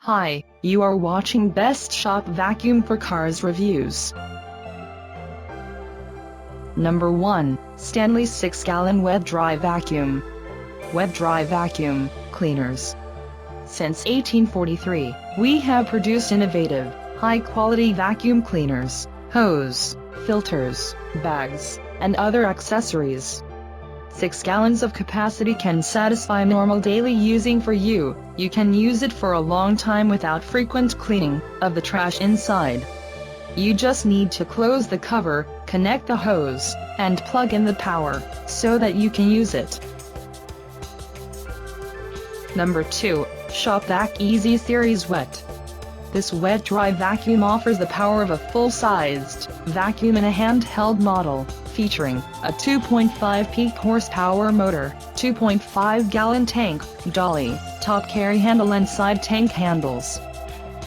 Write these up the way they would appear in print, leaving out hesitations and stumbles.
Hi, you are watching Best Shop Vacuum for Cars Reviews. Number 1, Stanley 6-gallon Wet Dry Vacuum. Wet Dry Vacuum Cleaners. Since 1843, we have produced innovative, high-quality vacuum cleaners, hose, filters, bags, and other accessories. 6 gallons of capacity can satisfy normal daily using for you. You can use it for a long time without frequent cleaning of the trash inside. You just need to close the cover, connect the hose, and plug in the power, so that you can use it. Number 2, Shopback EZ Series Wet. This wet dry vacuum offers the power of a full-sized vacuum in a handheld model, featuring a 2.5 peak horsepower motor, 2.5 gallon tank, dolly, top carry handle and side tank handles.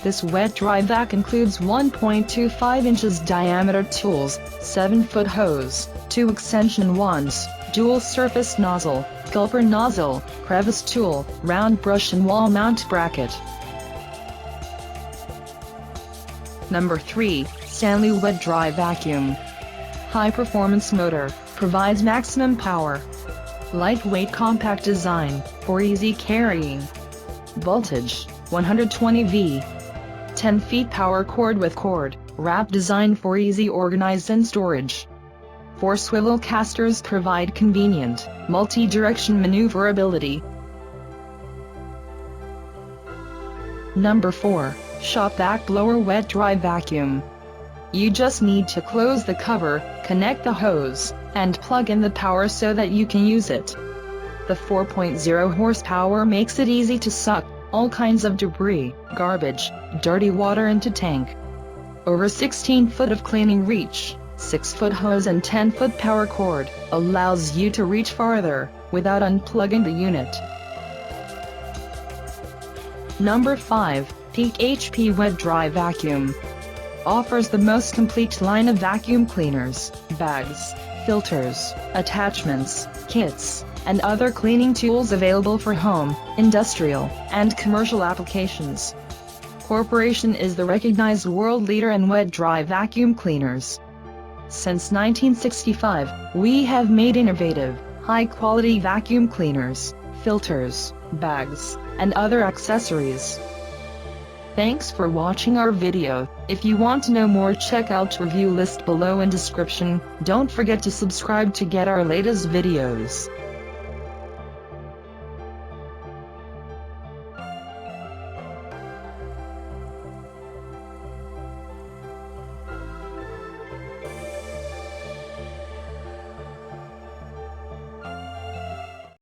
This wet dry vac includes 1.25 inches diameter tools, 7-foot hose, 2 extension wands, dual surface nozzle, gulper nozzle, crevice tool, round brush and wall mount bracket. Number 3, Stanley Wed Dry Vacuum. High performance motor, provides maximum power. Lightweight compact design, for easy carrying. Voltage, 120 V. 10 feet power cord with cord, wrap design for easy organized and storage. 4 swivel casters provide convenient, multi-direction maneuverability. Number 4, Shopback Blower Wet Dry Vacuum. You just need to close the cover, connect the hose, and plug in the power so that you can use it. The 4.0 horsepower makes it easy to suck all kinds of debris, garbage, dirty water into tank. Over 16 foot of cleaning reach, 6-foot hose and 10-foot power cord, allows you to reach farther, without unplugging the unit. Number 5, Peak HP Wet Dry Vacuum. Offers the most complete line of vacuum cleaners, bags, filters, attachments, kits, and other cleaning tools available for home, industrial, and commercial applications. Corporation is the recognized world leader in wet dry vacuum cleaners. Since 1965, we have made innovative, high-quality vacuum cleaners, filters, bags, and other accessories. Thanks for watching our video. If you want to know more, check out review list below in description. Don't forget to subscribe to get our latest videos.